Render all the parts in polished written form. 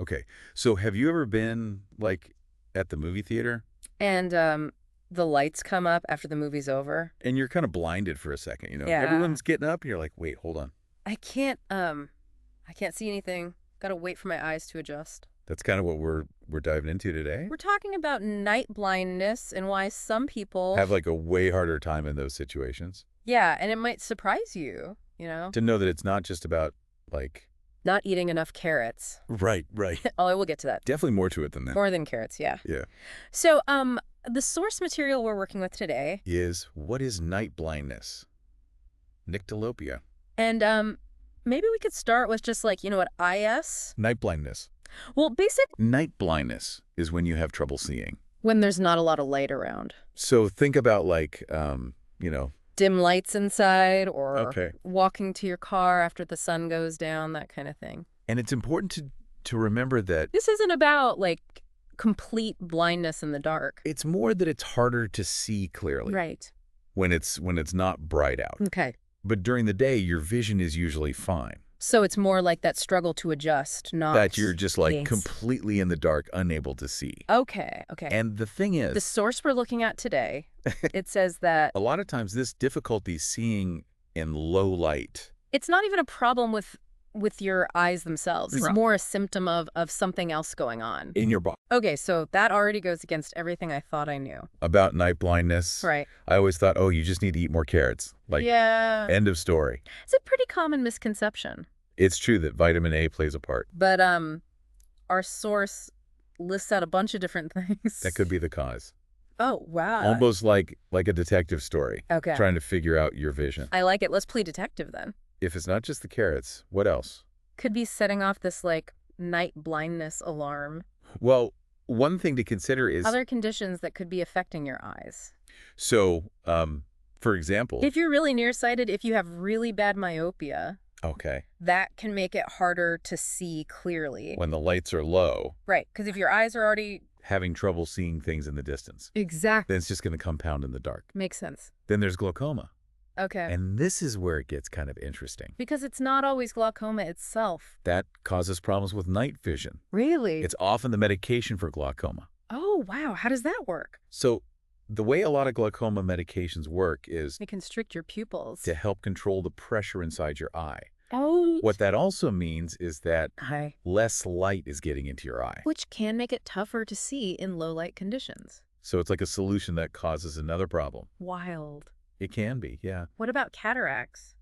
Okay. So have you ever been, like, at the movie theater And the lights come up after the movie's over. and you're kind of blinded for a second, you know? Yeah. Everyone's getting up and you're like, wait, hold on. I can't see anything. Gotta wait for my eyes to adjust. That's kind of what we're diving into today. We're talking about night blindness and why some people, Have like a way harder time in those situations. yeah, and it might surprise you, To know that it's not just about, like... not eating enough carrots. Right, right. Oh, we'll get to that. Definitely more to it than that. More than carrots, yeah. Yeah. So, the source material we're working with today, What is night blindness? Nyctalopia. and maybe we could start with just like, what IS? Night blindness. Well, Night blindness is when you have trouble seeing. when there's not a lot of light around. So think about like, Dim lights inside or Okay. walking to your car after the sun goes down, that kind of thing. and it's important to remember that This isn't about like complete blindness in the dark. it's more that it's harder to see clearly Right. when it's not bright out. Okay. But during the day, your vision is usually fine. So it's more like that struggle to adjust, not That you're just like Yes. completely in the dark, unable to see. Okay. And the thing is, The source we're looking at today, it says that a lot of times this difficulty seeing in low light. it's not even a problem with your eyes themselves. It's Right. more a symptom of something else going on. In your body. Okay, so that already goes against everything I thought I knew. About night blindness, Right. I always thought, oh, you just need to eat more carrots. Like, Yeah. end of story. It's a pretty common misconception. It's true that vitamin A plays a part. But our source lists out a bunch of different things. That could be the cause. Oh, wow. Almost like a detective story, Okay. trying to figure out your vision. I like it. Let's play detective then. If it's not just the carrots, what else? Could be setting off this like night blindness alarm. Well, one thing to consider is, Other conditions that could be affecting your eyes. so, for example, If you're really nearsighted, if you have really bad myopia, okay, that can make it harder to see clearly. when the lights are low, Right, because if your eyes are already... having trouble seeing things in the distance, Exactly. then it's just going to compound in the dark. Makes sense. Then there's glaucoma. Okay. And this is where it gets kind of interesting. Because it's not always glaucoma itself. That causes problems with night vision. Really? It's often the medication for glaucoma. Oh, wow. How does that work? So the way a lot of glaucoma medications work is They constrict your pupils. to help control the pressure inside your eye. Oh. What that also means is that Hi. less light is getting into your eye. Which can make it tougher to see in low light conditions. So it's like a solution that causes another problem. Wild. It can be, yeah. What about cataracts?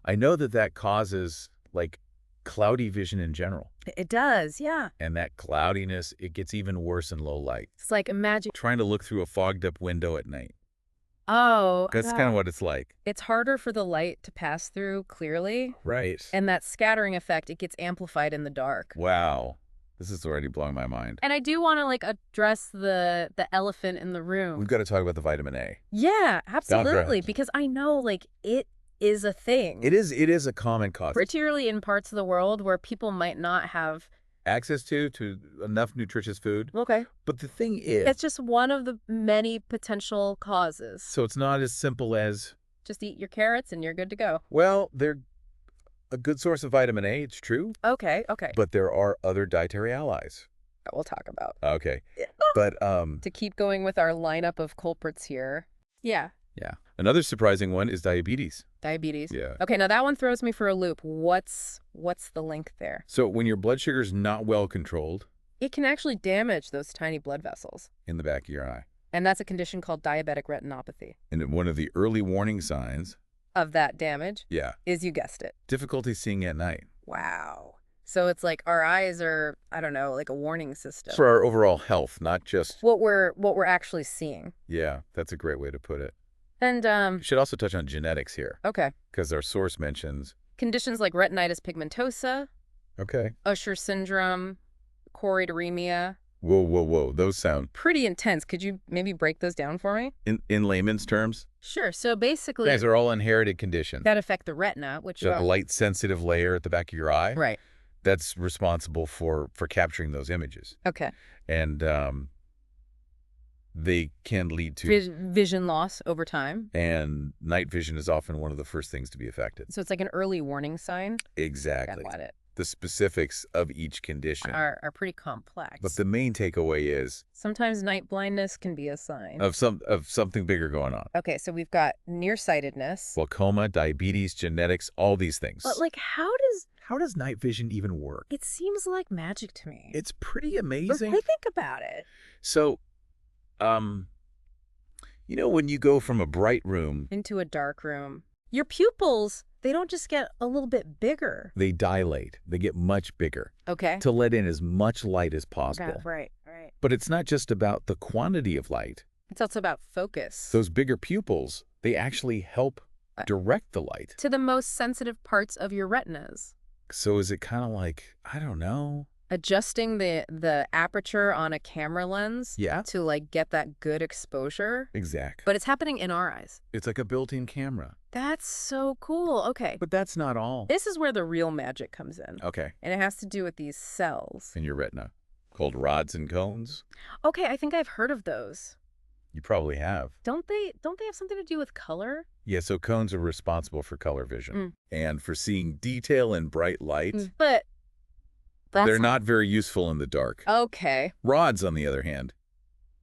I know that causes, like, cloudy vision in general. It does, yeah. And that cloudiness, it gets even worse in low light. It's like imagine. Trying to look through a fogged up window at night. Oh. That's kind of what it's like. It's harder for the light to pass through clearly. Right. And that scattering effect, it gets amplified in the dark. Wow. This is already blowing my mind. And I do want to like address the elephant in the room. We've got to talk about the vitamin A. Yeah, absolutely. ahead. Because I know like it is a thing. It is a common cause. Particularly in parts of the world where people might not have Access to enough nutritious food. Okay. But the thing is, It's just one of the many potential causes. so it's not as simple as, Just eat your carrots and you're good to go. well, they're a good source of vitamin A, it's true, Okay. but there are other dietary allies. That we'll talk about. Okay. But To keep going with our lineup of culprits here. Yeah. yeah. Another surprising one is diabetes. Diabetes. Yeah. Okay, now that one throws me for a loop. What's the link there? So when your blood sugar's not well controlled It can actually damage those tiny blood vessels. in the back of your eye, And that's a condition called diabetic retinopathy. and one of the early warning signs, Of that damage yeah, is, you guessed it, difficulty seeing at night. wow. So it's like our eyes are, I don't know, like a warning system. For our overall health, not just, What we're actually seeing. yeah, that's a great way to put it. And We should also touch on genetics here, okay. because our source mentions, Conditions like retinitis pigmentosa, okay, Usher syndrome, choroideremia. whoa, those sound, Pretty intense. Could you maybe break those down for me? in layman's terms, Sure. So basically, these are all inherited conditions. that affect the retina, which So a light-sensitive layer at the back of your eye, right. that's responsible for capturing those images. Okay. And they can lead to, Vision loss over time. and night vision is often one of the first things to be affected. So it's like an early warning sign. Exactly. Got it. the specifics of each condition. Are pretty complex. But the main takeaway is Sometimes night blindness can be a sign. of something bigger going on. Okay, so we've got nearsightedness. Glaucoma, diabetes, genetics, all these things. But, like, how does night vision even work? it seems like magic to me. It's pretty But amazing. think about it. So, when you go from a bright room, Into a dark room. Your pupils, they don't just get a little bit bigger. they dilate. They get much bigger Okay. to let in as much light as possible. Yeah, right. But it's not just about the quantity of light. It's also about focus. Those bigger pupils, they actually help direct the light. To the most sensitive parts of your retinas. So is it kind of like, I don't know. Adjusting the aperture on a camera lens Yeah, to, like, get that good exposure. exactly. But it's happening in our eyes. It's like a built-in camera. That's so cool. Okay. But that's not all. This is where the real magic comes in. Okay. And it has to do with these cells. In your retina, called rods and cones. Okay, I think I've heard of those. You probably have. Don't they have something to do with color? Yeah, so cones are responsible for color vision and for seeing detail in bright light. But They're not very useful in the dark. Okay. Rods, on the other hand,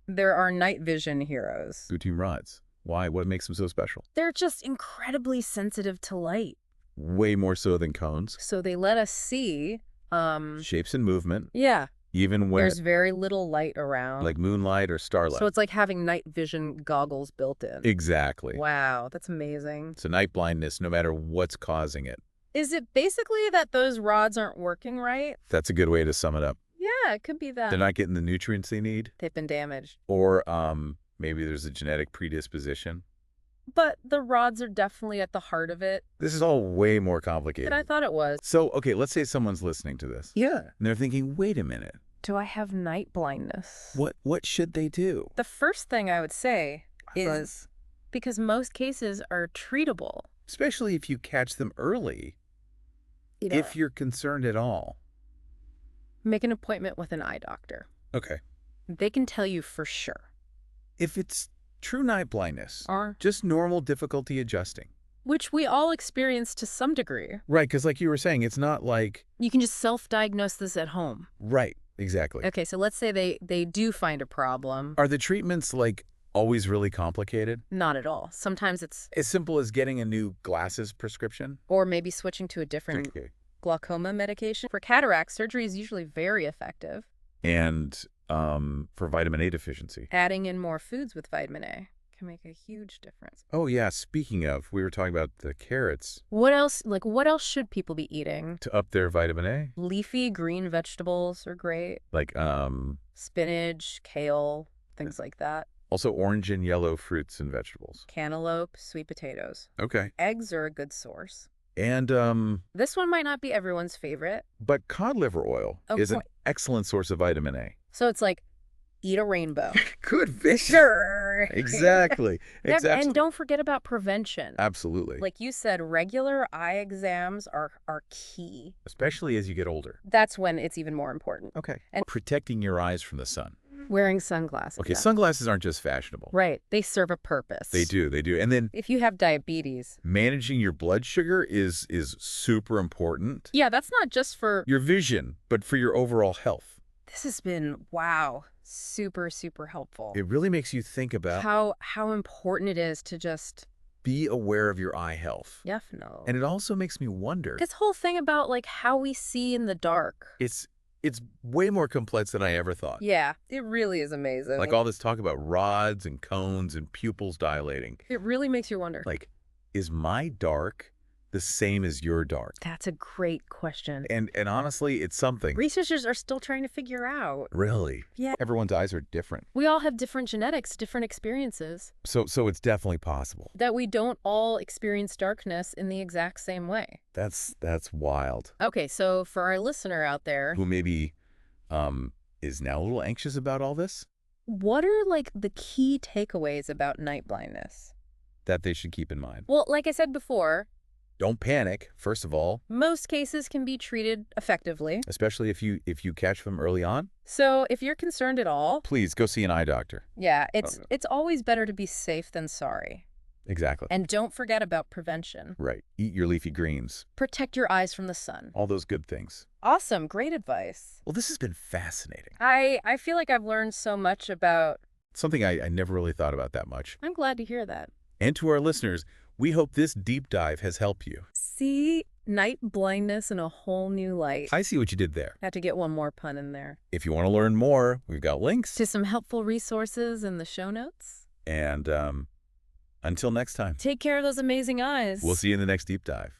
There are night vision heroes. Bluetooth rods. Why? What makes them so special? They're just incredibly sensitive to light. Way more so than cones. So they let us see Shapes and movement, yeah, even when there's very little light around. like moonlight or starlight. So it's like having night vision goggles built in. Exactly. Wow, that's amazing. So night blindness, no matter what's causing it. Is it basically that those rods aren't working right? That's a good way to sum it up. Yeah, it could be that. They're not getting the nutrients they need, They've been damaged. or maybe there's a genetic predisposition. But the rods are definitely at the heart of it. This is all way more complicated. Than I thought it was. So, okay, let's say someone's listening to this. Yeah. And they're thinking, wait a minute, Do I have night blindness? what should they do? The first thing I would say is because most cases are treatable. Especially if you catch them early, You know, if you're concerned at all. make an appointment with an eye doctor. Okay. They can tell you for sure. If it's true night blindness, Or just normal difficulty adjusting. which we all experience to some degree. Right, because like you were saying, it's not like... You can just self-diagnose this at home. Right, exactly. Okay, so let's say they do find a problem. Are the treatments, like, always really complicated? Not at all. Sometimes it's, As simple as getting a new glasses prescription? or maybe switching to a different Okay. glaucoma medication. For cataract, surgery is usually very effective. And for vitamin A deficiency. Adding in more foods with vitamin A can make a huge difference. Oh, yeah, speaking of, we were talking about the carrots What else should people be eating? to up their vitamin A. Leafy green vegetables are great. Like, Spinach, kale, things like that. also orange and yellow fruits and vegetables. Cantaloupe, sweet potatoes. Okay. Eggs are a good source. And, This one might not be everyone's favorite. but cod liver oil Oh, is an boy. excellent source of vitamin A. So it's like, eat a rainbow. Good vision. Sure. Exactly. Exactly. And don't forget about prevention. Absolutely. Like you said, regular eye exams are key. Especially as you get older. That's when it's even more important. Okay. And- Protecting your eyes from the sun. Wearing sunglasses. Okay, yeah. sunglasses aren't just fashionable. Right. They serve a purpose. They do. And then If you have diabetes. managing your blood sugar is super important. Yeah, that's not just for... Your vision, but for your overall health. This has been, wow, super, super helpful. It really makes you think about How important it is to just... be aware of your eye health. Definitely. And it also makes me wonder. This whole thing about, like, how we see in the dark. It's way more complex than I ever thought. Yeah, it really is amazing. Like all this talk about rods and cones and pupils dilating. It really makes you wonder. Like, is my dark the same as your dark? That's a great question. And honestly, it's something. Researchers are still trying to figure out. Really? Yeah. Everyone's eyes are different. We all have different genetics, different experiences, So it's definitely possible. that we don't all experience darkness in the exact same way. That's wild. Okay, so for our listener out there, Who maybe is now a little anxious about all this? what are, like, the key takeaways about night blindness? That they should keep in mind. Well, like I said before, Don't panic, first of all, most cases can be treated effectively. especially if you catch them early on. So if you're concerned at all, Please go see an eye doctor. yeah, it's no. it's always better to be safe than sorry. Exactly. And don't forget about prevention. Right. Eat your leafy greens. Protect your eyes from the sun. All those good things. Awesome. Great advice. Well, this has been fascinating. I feel like I've learned so much about... Something I never really thought about that much. I'm glad to hear that. And to our listeners, we hope this deep dive has helped you. See night blindness in a whole new light. I see what you did there. Had to get one more pun in there. If you want to learn more, we've got links. To some helpful resources in the show notes. And until next time, Take care of those amazing eyes. we'll see you in the next deep dive.